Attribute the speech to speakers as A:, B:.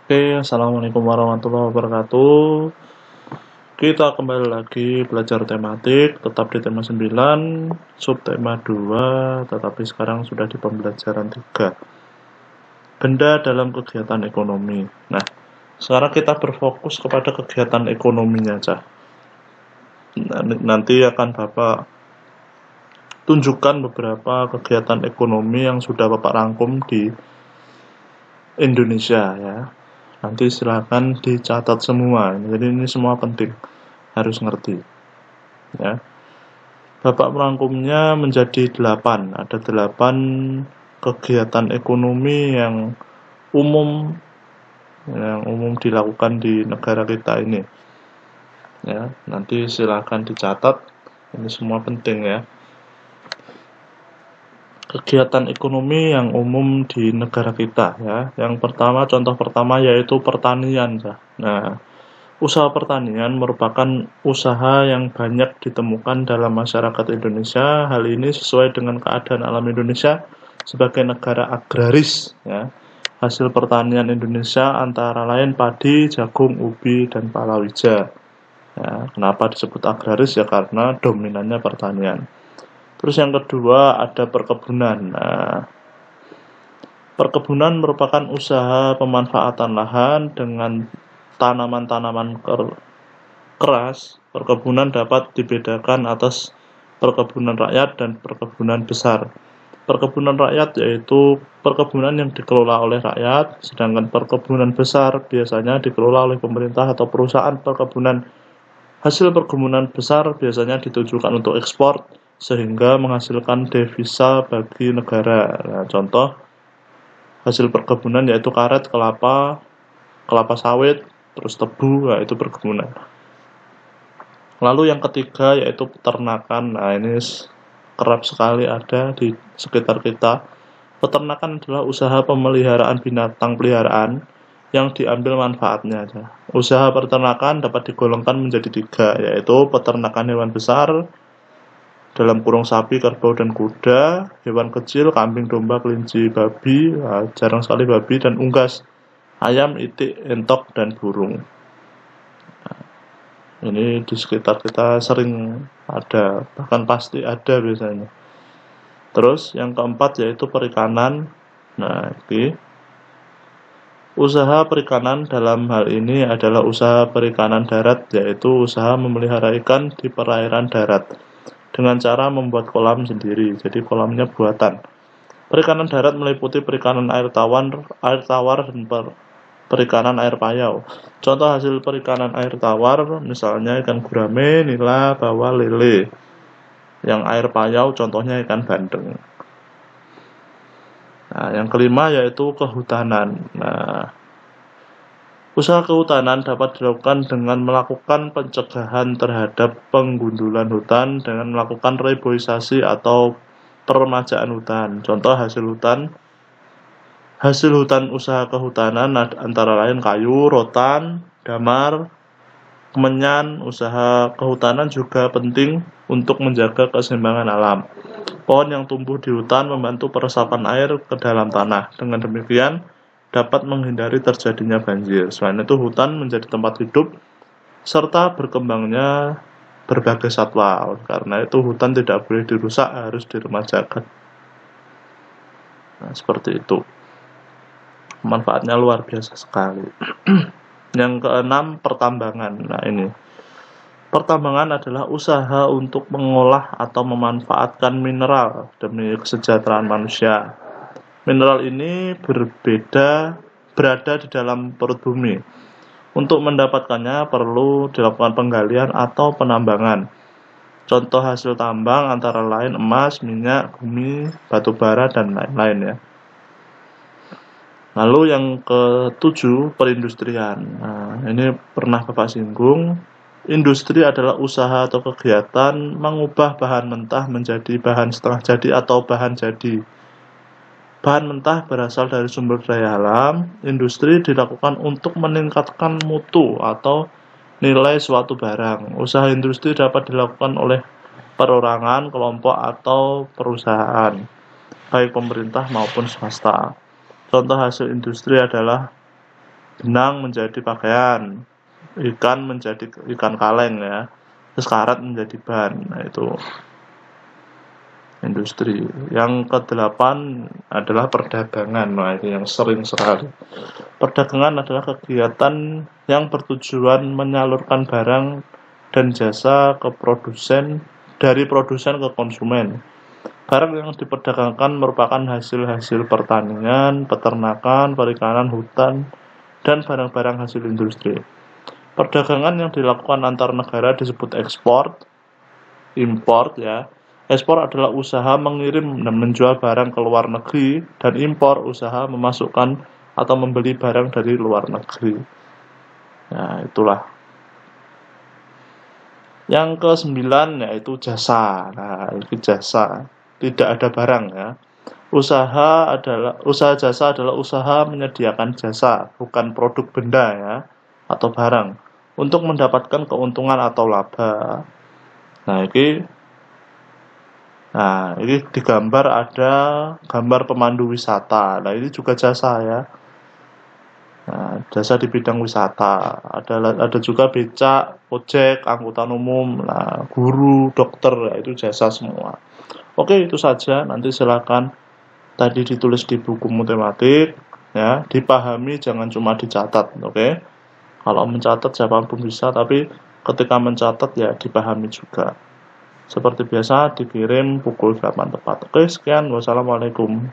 A: Oke, assalamualaikum warahmatullahi wabarakatuh. Kita kembali lagi belajar tematik, tetap di tema 9, subtema 2, tetapi sekarang sudah di pembelajaran 3. Benda dalam kegiatan ekonomi. Nah, sekarang kita berfokus kepada kegiatan ekonominya aja. Nanti akan Bapak tunjukkan beberapa kegiatan ekonomi yang sudah Bapak rangkum di Indonesia ya. Nanti silakan dicatat semua. Jadi ini semua penting, harus ngerti. Ya. Bapak merangkumnya menjadi 8. Ada 8 kegiatan ekonomi yang umum dilakukan di negara kita ini. Ya, nanti silakan dicatat. Ini semua penting ya. Kegiatan ekonomi yang umum di negara kita ya. Yang pertama, contoh pertama yaitu pertanian ya. Nah, usaha pertanian merupakan usaha yang banyak ditemukan dalam masyarakat Indonesia. Hal ini sesuai dengan keadaan alam Indonesia sebagai negara agraris ya. Hasil pertanian Indonesia antara lain padi, jagung, ubi, dan palawija. Ya, kenapa disebut agraris ya karena dominannya pertanian. Terus yang kedua ada perkebunan. Nah, perkebunan merupakan usaha pemanfaatan lahan dengan tanaman-tanaman keras. Perkebunan dapat dibedakan atas perkebunan rakyat dan perkebunan besar. Perkebunan rakyat yaitu perkebunan yang dikelola oleh rakyat, sedangkan perkebunan besar biasanya dikelola oleh pemerintah atau perusahaan perkebunan. Hasil perkebunan besar biasanya ditujukan untuk ekspor sehingga menghasilkan devisa bagi negara. Nah, contoh hasil perkebunan yaitu karet, kelapa sawit, terus tebu, nah, itu perkebunan. Lalu yang ketiga yaitu peternakan. Nah, ini kerap sekali ada di sekitar kita. Peternakan adalah usaha pemeliharaan binatang peliharaan yang diambil manfaatnya. Usaha peternakan dapat digolongkan menjadi 3, yaitu peternakan hewan besar, dalam kurung sapi, kerbau, dan kuda, hewan kecil, kambing, domba, kelinci, babi, jarang sekali babi, dan unggas, ayam, itik, entok, dan burung. Ini di sekitar kita sering ada, bahkan pasti ada biasanya. Terus yang keempat yaitu perikanan. Nah, ini usaha perikanan dalam hal ini adalah usaha perikanan darat, yaitu usaha memelihara ikan di perairan darat dengan cara membuat kolam sendiri. Jadi kolamnya buatan. Perikanan darat meliputi perikanan air tawar dan perikanan air payau. Contoh hasil perikanan air tawar misalnya ikan gurame, nila, bawal, lele. Yang air payau contohnya ikan bandeng. Nah, yang kelima yaitu kehutanan. Nah, usaha kehutanan dapat dilakukan dengan melakukan pencegahan terhadap penggundulan hutan dengan melakukan reboisasi atau peremajaan hutan. Contoh hasil hutan usaha kehutanan antara lain kayu, rotan, damar, kemenyan. Usaha kehutanan juga penting untuk menjaga keseimbangan alam. Pohon yang tumbuh di hutan membantu peresapan air ke dalam tanah. Dengan demikian, dapat menghindari terjadinya banjir. Selain itu, hutan menjadi tempat hidup serta berkembangnya berbagai satwa. Karena itu, hutan tidak boleh dirusak, harus diremajakan. Nah, seperti itu. Manfaatnya luar biasa sekali. Yang keenam, pertambangan. Nah, ini. Pertambangan adalah usaha untuk mengolah atau memanfaatkan mineral demi kesejahteraan manusia. Mineral ini berada di dalam perut bumi. Untuk mendapatkannya perlu dilakukan penggalian atau penambangan. Contoh hasil tambang antara lain emas, minyak, bumi, batu bara, dan lain-lain ya. Lalu yang ketujuh, perindustrian. Nah, ini pernah Bapak singgung. Industri adalah usaha atau kegiatan mengubah bahan mentah menjadi bahan setengah jadi atau bahan jadi. Bahan mentah berasal dari sumber daya alam. Industri dilakukan untuk meningkatkan mutu atau nilai suatu barang. Usaha industri dapat dilakukan oleh perorangan, kelompok, atau perusahaan, baik pemerintah maupun swasta. Contoh hasil industri adalah benang menjadi pakaian, ikan menjadi ikan kaleng ya, terus karet menjadi ban. Nah, itu industri. Yang kedelapan adalah perdagangan. Nah, ini yang sering sekali. Perdagangan adalah kegiatan yang bertujuan menyalurkan barang dan jasa ke produsen, dari produsen ke konsumen. Barang yang diperdagangkan merupakan hasil-hasil pertanian, peternakan, perikanan, hutan, dan barang-barang hasil industri. Perdagangan yang dilakukan antar negara disebut ekspor, import ya. Ekspor adalah usaha mengirim dan menjual barang ke luar negeri, dan impor usaha memasukkan atau membeli barang dari luar negeri. Nah, itulah. Yang ke-9 yaitu jasa. Nah, ini jasa. Tidak ada barang ya. Usaha jasa adalah usaha menyediakan jasa, bukan produk benda ya, atau barang, untuk mendapatkan keuntungan atau laba. Nah, ini digambar ada gambar pemandu wisata. Nah, ini juga jasa ya. Nah, jasa di bidang wisata. Ada juga becak, ojek, angkutan umum, nah, guru, dokter, ya, itu jasa semua. Oke, itu saja. Nanti silakan tadi ditulis di buku matematik ya, dipahami, jangan cuma dicatat, oke? Kalau mencatat siapapun bisa, tapi ketika mencatat ya dipahami juga. Seperti biasa dikirim pukul 8 tepat. Oke, sekian. Wassalamualaikum.